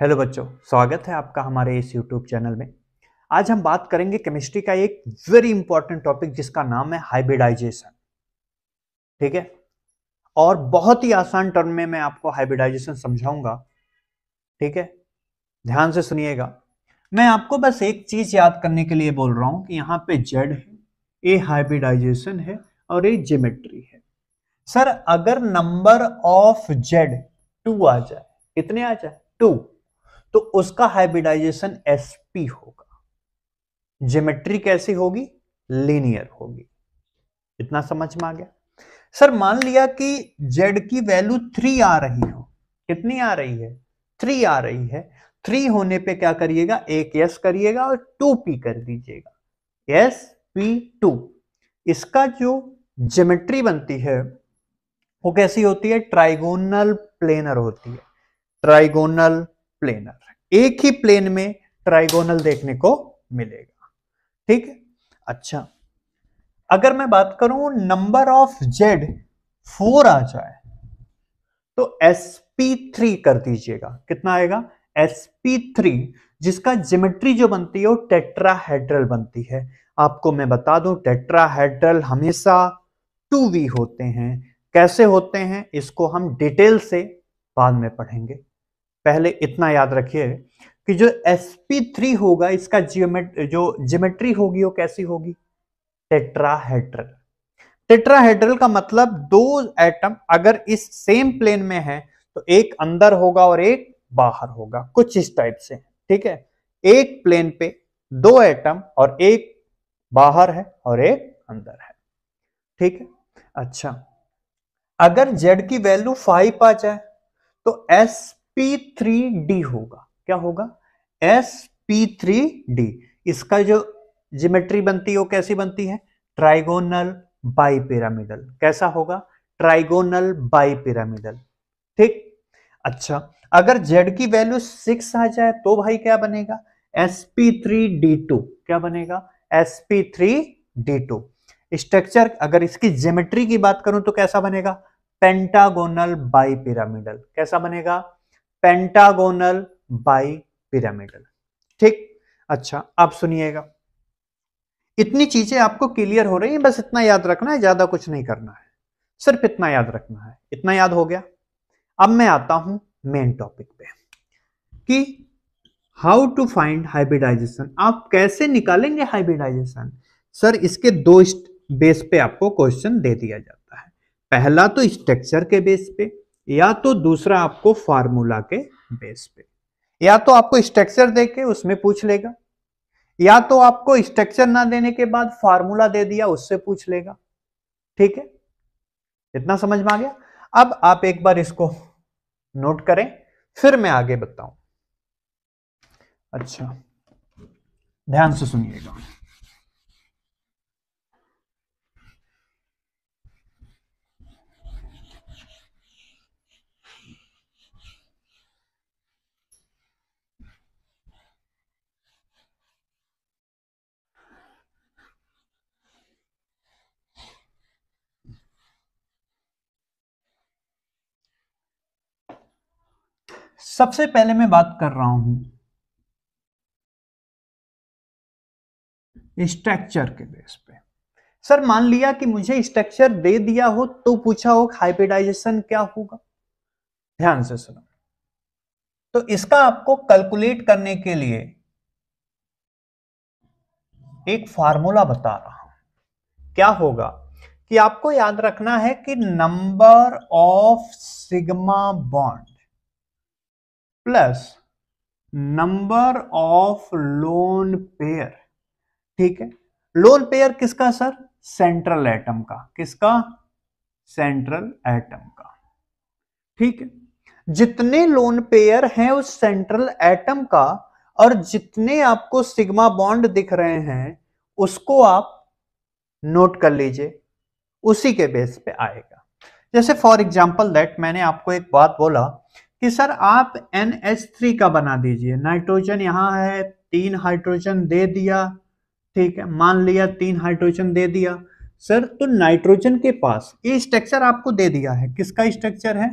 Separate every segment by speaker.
Speaker 1: Hello बच्चों, स्वागत है आपका हमारे इस YouTube चैनल में। आज हम बात करेंगे केमिस्ट्री का एक वेरी इंपॉर्टेंट टॉपिक जिसका नाम है हाइब्रिडाइजेशन। ठीक है, और बहुत ही आसान टर्म में मैं आपको हाइब्रिडाइजेशन समझाऊंगा। ठीक है, ध्यान से सुनिएगा। मैं आपको बस एक चीज याद करने के लिए बोल रहा हूं कि यहाँ पे जेड है, ये हाइब्रिडाइजेशन है और ये ज्योमेट्री है। सर अगर नंबर ऑफ जेड 2 आ जाए, कितने आ जाए 2, तो उसका हाइब्रिडाइजेशन sp होगा। ज्योमेट्री कैसी होगी? लीनियर होगी। इतना समझ में आ गया? सर मान लिया कि z की वैल्यू 3 आ रही हो। कितनी आ रही है? 3 आ रही है। 3 होने पे क्या करिएगा? एक s करिएगा और 2p कर दीजिएगा। sp2। इसका जो ज्योमेट्री बनती है वो कैसी होती है? ट्राइगोनल प्लेनर होती है। ट्राइगोनल प्लेनर, एक ही प्लेन में ट्राइगोनल देखने को मिलेगा। ठीक है, अच्छा अगर मैं बात करूं नंबर ऑफ जेड 4 आ जाए तो sp3 कर दीजिएगा। कितना आएगा? sp3, जिसका ज्योमेट्री जो बनती है वो टेट्राहेड्रल बनती है। आपको मैं बता दूं टेट्राहेड्रल हमेशा 2v होते हैं। कैसे होते हैं इसको हम डिटेल से बाद में पढ़ेंगे। पहले इतना याद रखिए कि जो sp3 होगा इसका ज्योमेट्री होगी वो कैसी होगी? टेट्राहेड्रल। टेट्राहेड्रल का मतलब दो एटम अगर इस सेम प्लेन में है तो एक अंदर होगा और एक बाहर होगा, कुछ इस टाइप से। ठीक है, एक प्लेन पे दो एटम और एक बाहर है और एक अंदर है। ठीक है, अच्छा अगर Z की वैल्यू 5 आ जाए तो sp3d होगा। क्या होगा? sp3d। इसका जो ज्योमेट्री बनती है वो कैसी बनती है? Trigonal bipyramidal. कैसा होगा? Trigonal bipyramidal. ठीक, अच्छा अगर Z की वैल्यू 6 आ जाए तो भाई क्या बनेगा? sp3d2। क्या बनेगा? sp3d2। स्ट्रक्चर अगर इसकी ज्योमेट्री की बात करूं तो कैसा बनेगा? Pentagonal bipyramidal. कैसा बनेगा? Pentagonal bipyramidal. ठीक, अच्छा आप सुनिएगा। इतनी चीजें आपको क्लियर हो रही हैं, बस इतना याद रखना है, ज्यादा कुछ नहीं करना है, सिर्फ इतना याद रखना है। इतना याद हो गया? अब मैं आता हूं मेन टॉपिक पे कि हाउ टू फाइंड हाइब्रिडाइजेशन। आप कैसे निकालेंगे हाइब्रिडाइजेशन? सर इसके दो बेस पे आपको क्वेश्चन दे दिया जाता है। पहला तो स्ट्रक्चर के बेस पे, या तो दूसरा आपको फार्मूला के बेस पे। या तो आपको स्ट्रक्चर देके उसमें पूछ लेगा, या तो आपको स्ट्रक्चर ना देने के बाद फार्मूला दे दिया उससे पूछ लेगा। ठीक है, इतना समझ में आ गया? अब आप एक बार इसको नोट करें, फिर मैं आगे बताऊं। अच्छा ध्यान से सुनिएगा। सबसे पहले मैं बात कर रहा हूं स्ट्रक्चर के बेस पे। सर मान लिया कि मुझे स्ट्रक्चर दे दिया हो तो पूछा हो हाइब्रिडाइजेशन क्या होगा। ध्यान से सुनो, तो इसका आपको कैलकुलेट करने के लिए एक फार्मूला बता रहा हूं। क्या होगा कि आपको याद रखना है कि number of sigma bond plus number of lone pair. ठीक है, लोन पेयर किसका सर? सेंट्रल एटम का। किसका? सेंट्रल एटम का। ठीक है, जितने लोन पेयर हैं उस सेंट्रल एटम का और जितने आपको सिग्मा बॉन्ड दिख रहे हैं उसको आप नोट कर लीजिए, उसी के बेस पे आएगा। जैसे फॉर एग्जांपल दैट मैंने आपको एक बात बोला कि सर आप NH3 का बना दीजिए। नाइट्रोजन यहां है, 3 हाइड्रोजन दे दिया। ठीक है, मान लिया 3 हाइड्रोजन दे दिया। सर तो नाइट्रोजन के पास ये स्ट्रक्चर आपको दे दिया है। किसका स्ट्रक्चर है?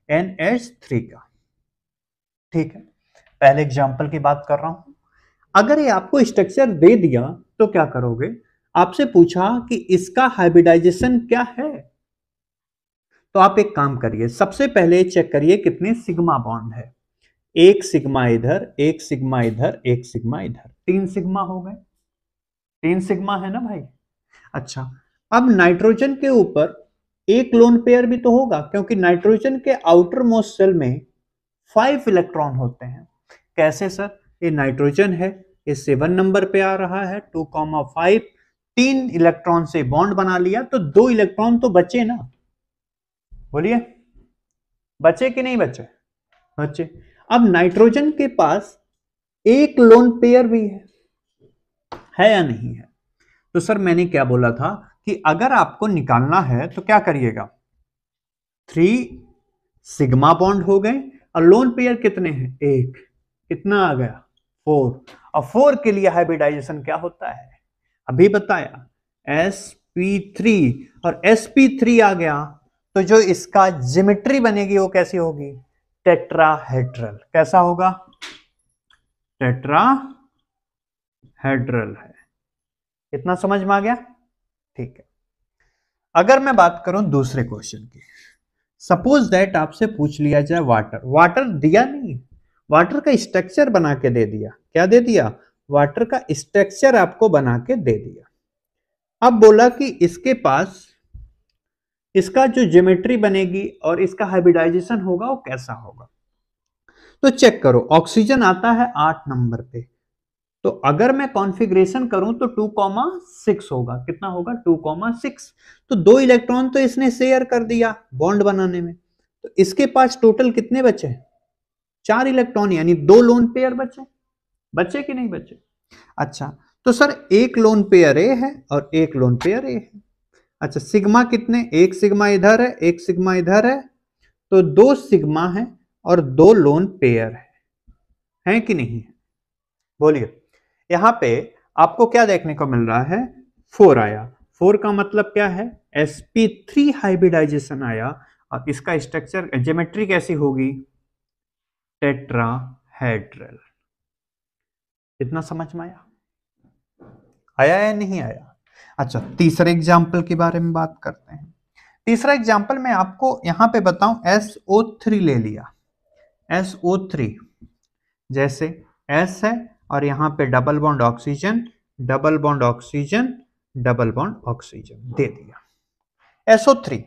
Speaker 1: NH3 का। ठीक है, पहले एग्जांपल की बात कर रहा हूं। अगर ये आपको स्ट्रक्चर दे दिया तो क्या करोगे, आपसे पूछा कि इसका हाइब्रिडाइजेशन क्या है, तो आप एक काम करिए, सबसे पहले चेक करिए कितने सिग्मा बॉन्ड है। एक सिग्मा इधर, एक सिग्मा इधर, एक सिग्मा इधर, 3 सिग्मा हो गए। 3 सिग्मा है ना भाई। अच्छा, अब नाइट्रोजन के ऊपर एक लोन पेयर भी तो होगा, क्योंकि नाइट्रोजन के आउटर मोस्ट शेल में 5 इलेक्ट्रॉन होते हैं। कैसे सर, ये नाइट्रोजन है, ये 7 नंबर पे आ रहा है, 2,5, 3 इलेक्ट्रॉन से बॉन्ड बना लिया, तो 2 इलेक्ट्रॉन तो बचे ना। बोलिए, बचे कि नहीं बचे? बचे। अब नाइट्रोजन के पास एक लोन पेयर भी है या नहीं है? तो सर मैंने क्या बोला था कि अगर आपको निकालना है तो क्या करिएगा, 3 सिग्मा बॉन्ड हो गए और लोन पेयर कितने हैं, एक, कितना आ गया, 4। और 4 के लिए हाइब्रिडाइजेशन क्या होता है, अभी बताया, sp3, और sp3 आ गया तो जो इसका ज्योमेट्री बनेगी वो कैसी होगी, टेट्राहेड्रल। कैसा होगा, टेट्राहेड्रल है। इतना समझ में आ गया? ठीक है। अगर मैं बात करूं दूसरे क्वेश्चन की, सपोज दैट आपसे पूछ लिया जाए वाटर, वाटर दिया नहीं, वाटर का स्ट्रक्चर बना के दे दिया। क्या दे दिया, वाटर का स्ट्रक्चर आपको बना के दे दिया। अब बोला कि इसके पास इसका जो ज्योमेट्री बनेगी और इसका हाइब्रिडाइजेशन होगा वो कैसा होगा। तो चेक करो, ऑक्सीजन आता है 8 नंबर पे, तो अगर मैं कॉन्फ़िगरेशन करूं तो 2,6 होगा। कितना होगा, 2,6। तो 2 इलेक्ट्रॉन तो इसने शेयर कर दिया बॉन्ड बनाने में, तो इसके पास टोटल कितने बचे, 4 इलेक्ट्रॉन, यानी 2 लोन पेयर बचे। बचे कि नहीं बचे? अच्छा, तो सर एक लोन पेयर ए है और एक लोन पेयर ए है। अच्छा, सिग्मा कितने, एक सिग्मा इधर है, एक सिग्मा इधर है, तो 2 सिग्मा है और 2 लोन पेयर है कि नहीं है? बोलिए, यहां पे आपको क्या देखने को मिल रहा है, 4 आया। 4 का मतलब क्या है, sp3 हाइब्रिडाइजेशन आया, और इसका स्ट्रक्चर ज्योमेट्री कैसी होगी, टेट्राहेड्रल। इतना समझ में आया? आया या नहीं आया? अच्छा, तीसरे एग्जाम्पल के बारे में बात करते हैं। तीसरा एग्जाम्पल मैं आपको यहां पे बताऊं, SO3 ले लिया, SO3, जैसे S है और यहां पे double bond oxygen, double bond oxygen, double bond oxygen दे दिया। SO3,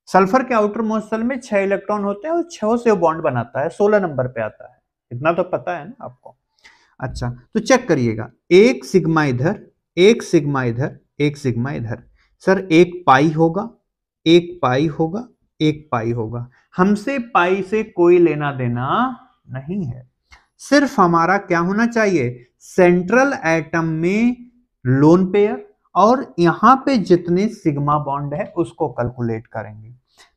Speaker 1: सल्फर के आउटर मोस्ट शेल में 6 इलेक्ट्रॉन होते हैं और 6 से बॉन्ड बनाता है, 16 नंबर पे आता है। इतना तो पता है ना आपको। अच्छा, तो चेक करिएगा, एक सिग्मा इधर, एक सिग्मा इधर, एक सिग्मा इधर। सर एक पाई होगा, एक पाई होगा, एक पाई होगा। हमसे पाई से कोई लेना देना नहीं है, सिर्फ हमारा क्या होना चाहिए, सेंट्रल एटम में लोन पेयर, और यहां पे जितने सिग्मा बॉन्ड है उसको कैलकुलेट करेंगे।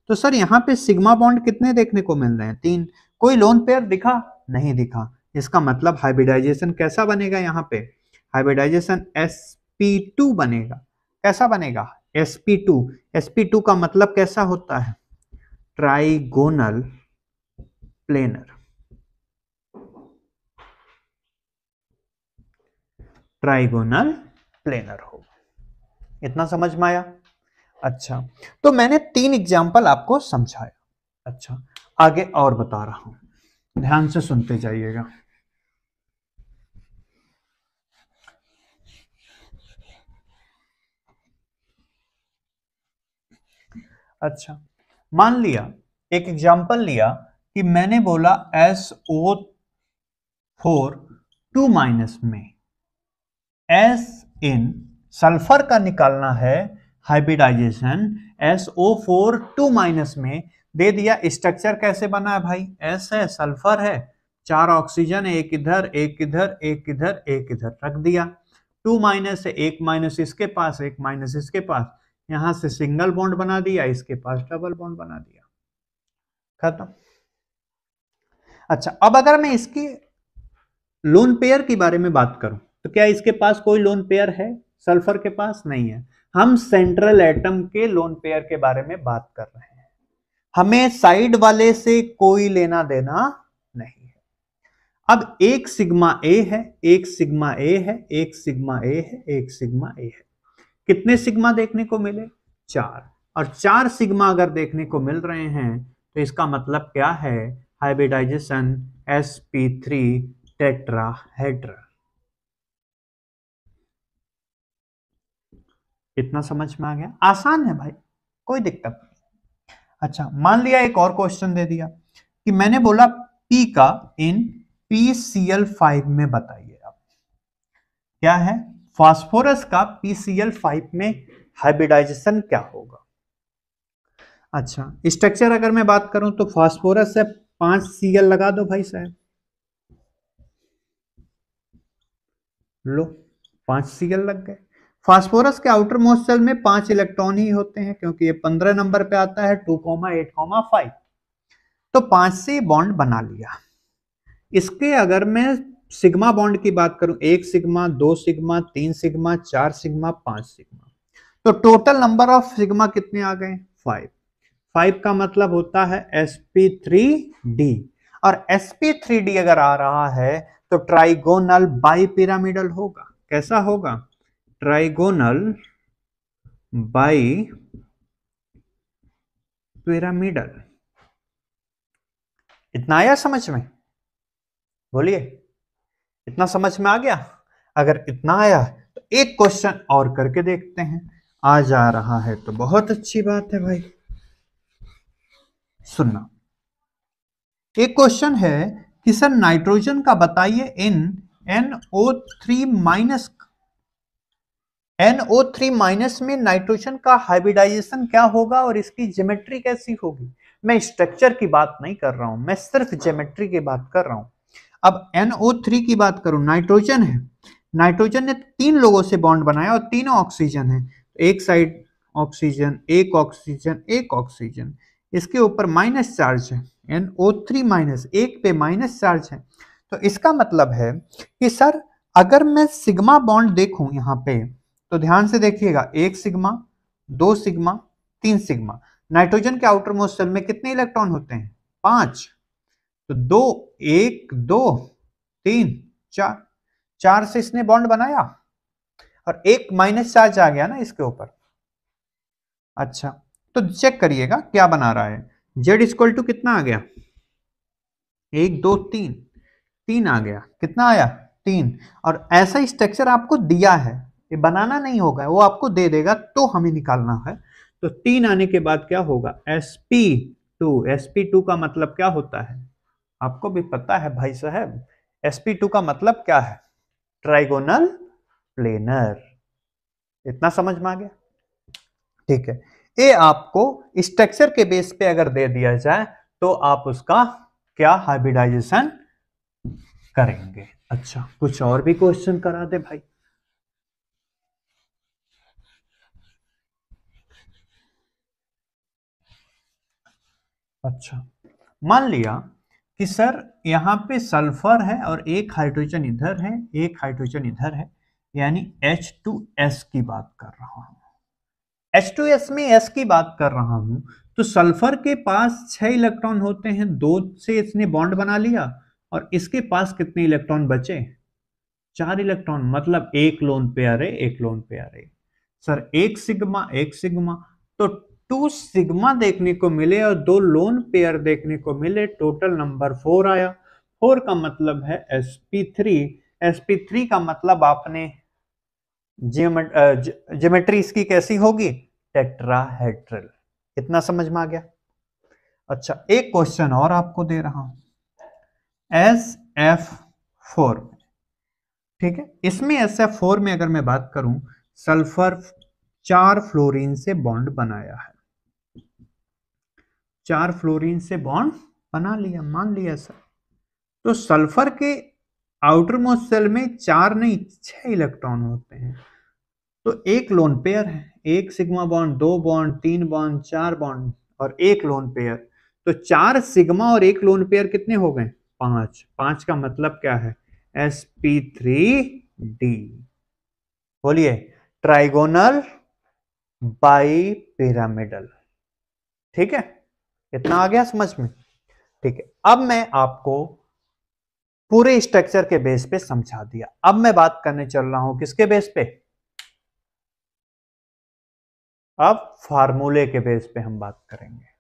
Speaker 1: तो सर यहां पे सिग्मा बॉन्ड कितने देखने को मिल रहे हैं, 3। कोई लोन पेयर दिखा, नहीं दिखा। इसका मतलब हाइब्रिडाइजेशन कैसा बनेगा, यहां पे हाइब्रिडाइजेशन sp2 बनेगा। कैसा बनेगा, sp2। sp2 का मतलब कैसा होता है, ट्राइगोनल प्लेनर। ट्राइगोनल प्लेनर हो। इतना समझ में आया? अच्छा, तो मैंने 3 एग्जाम्पल आपको समझाया। अच्छा, आगे और बता रहा हूं, ध्यान से सुनते जाइएगा। अच्छा, मान लिया, एक एग्जाम्पल लिया कि मैंने बोला SO4 2 माइनस में S इन सल्फर का निकालना है हाइब्रिडाइजेशन, SO4 2 माइनस में दे दिया। स्ट्रक्चर कैसे बना है भाई, S है, सल्फर है, 4 ऑक्सीजन है, एक इधर, एक इधर, एक इधर, एक इधर रख दिया। 2 माइनस है, एक माइनस इसके पास, एक माइनस इसके पास, यहां से सिंगल बॉन्ड बना दिया, इसके पास डबल बॉन्ड बना दिया, खत्म। अच्छा, अब अगर मैं इसकी लोन पेयर के बारे में बात करूं तो क्या इसके पास कोई लोन पेयर है, सल्फर के पास नहीं है। हम सेंट्रल एटम के लोन पेयर के बारे में बात कर रहे हैं। हमें साइड वाले से कोई लेना देना नहीं है। अब एक सिग्मा ए है, एक सिग्मा ए है, एक सिग्मा ए है, एक सिग्मा ए है। कितने सिग्मा देखने को मिले? 4। और 4 सिग्मा अगर देखने को मिल रहे हैं तो इसका मतलब क्या है? Hybridisation sp3 tetrahedral. इतना समझ में आ गया? आसान है भाई, कोई दिक्कत नहीं। अच्छा, मान लिया एक और क्वेश्चन दे दिया कि मैंने बोला P का इन PCl5 में बताइए। आप क्या है? फास्फोरस का PCl5 में हाइब्रिडाइजेशन क्या होगा? अच्छा, स्ट्रक्चर अगर मैं बात करूं तो फास्फोरस से 5 Cl लगा दो भाई साहब, लो 5 Cl लग गए। फास्फोरस के आउटर मोस्ट शेल में 5 इलेक्ट्रॉन ही होते हैं, क्योंकि ये 15 नंबर पे आता है 2, 8, 5। तो 5 से बॉन्ड बना लिया। इसके अगर मैं सिग्मा बॉन्ड की बात करूं, 1 sigma, 2 sigma, 3 sigma, 4 sigma, 5 sigma, तो टोटल नंबर ऑफ सिग्मा कितने आ गए? 5। 5 का मतलब होता है sp3d, और sp3d अगर आ रहा है तो ट्राइगोनल बाई पिरामिडल होगा। कैसा होगा? Trigonal bi pyramidal. इतना आया समझ में? बोलिए, इतना समझ में आ गया? अगर इतना आया तो एक क्वेश्चन और करके देखते हैं। आ जा रहा है तो बहुत अच्छी बात है भाई। सुनना, एक क्वेश्चन है कि सर नाइट्रोजन का बताइए इन NO3 माइनस, NO3 माइनस में नाइट्रोजन का हाइब्रिडाइजेशन क्या होगा और इसकी ज्योमेट्री कैसी होगी? मैं स्ट्रक्चर की बात नहीं कर रहा हूं, मैं सिर्फ ज्योमेट्री की बात कर रहा हूं। अब NO3 की बात करूं, नाइट्रोजन है, नाइट्रोजन ने 3 लोगों से बॉन्ड बनाया और तीनों ऑक्सीजन है। एक साइड ऑक्सीजन, एक ऑक्सीजन, एक ऑक्सीजन, इसके ऊपर माइनस चार्ज है, NO3 माइनस, एक पे माइनस चार्ज है। तो इसका मतलब है कि सर अगर मैं सिग्मा बॉन्ड देखूं यहां पे, तो ध्यान से देखिएगा, 1 सिग्मा, 2 सिग्मा, 3 सिग्मा। नाइट्रोजन के आउटर मोस्ट शेल में कितने इलेक्ट्रॉन होते हैं? 5। तो 2, 1, 2, 3, 4, 4 से इसने बॉन्ड बनाया और एक माइनस चार्ज आ गया ना इसके ऊपर। अच्छा, तो चेक करिएगा क्या बना रहा है। जेड इक्वल टू कितना आ गया? 1, 2, 3, 3 आ गया। कितना आया? 3। और ऐसा स्ट्रक्चर आपको दिया है, ये बनाना नहीं होगा, वो आपको दे देगा तो हमें निकालना है। तो 3 आने के बाद क्या होगा? sp2। sp2 का मतलब क्या होता है? आपको भी पता है भाई साहब, sp2 का मतलब क्या है? Trigonal planar. इतना समझ में आ गया? ठीक है, ये आपको स्ट्रक्चर के बेस पे अगर दे दिया जाए तो आप उसका क्या हाइब्रिडाइजेशन करेंगे। अच्छा, कुछ और भी क्वेश्चन करा दे भाई। अच्छा, मान लिया कि सर यहां पे सल्फर है और एक हाइड्रोजन इधर है, एक हाइड्रोजन इधर है, यानी H2S की बात कर रहा हूं। H2S में S की बात कर रहा हूं, तो सल्फर के पास 6 इलेक्ट्रॉन होते हैं, 2 से इसने बॉन्ड बना लिया और इसके पास कितने इलेक्ट्रॉन बचे? 4 इलेक्ट्रॉन, मतलब एक लोन पेयर है, एक लोन पेयर है। सर एक सिग्मा, एक सिग्मा, तो 2 सिग्मा देखने को मिले और 2 लोन पेयर देखने को मिले, टोटल नंबर 4 आया। 4 का मतलब है sp3। sp3 का मतलब आपने ज्योमेट्री इसकी कैसी होगी? टेट्राहेड्रल। इतना समझ में आ गया? अच्छा, एक क्वेश्चन और आपको दे रहा हूं, SF4, ठीक है, इसमें SF4 में अगर मैं बात करूं, सल्फर 4 फ्लोरीन से बॉन्ड बनाया है, 4 फ्लोरीन से बॉन्ड बना लिया, मान लिया सर। तो सल्फर के आउटर मोस्ट शेल में 4 नहीं 6 इलेक्ट्रॉन होते हैं, तो एक लोन पेयर है, एक sigma bond, 2 bond, 3 bond, 4 bond और एक लोन पेयर। तो 4 सिग्मा और एक लोन पेयर कितने हो गए? 5। 5 का मतलब क्या है? sp3d। बोलिए, ट्राइगोनल बाई पिरामिडल। ठीक है, इतना आ गया समझ में? ठीक है, अब मैं आपको पूरे स्ट्रक्चर के बेस पे समझा दिया। अब मैं बात करने चल रहा हूं किसके बेस पे? अब फार्मूले के बेस पे हम बात करेंगे।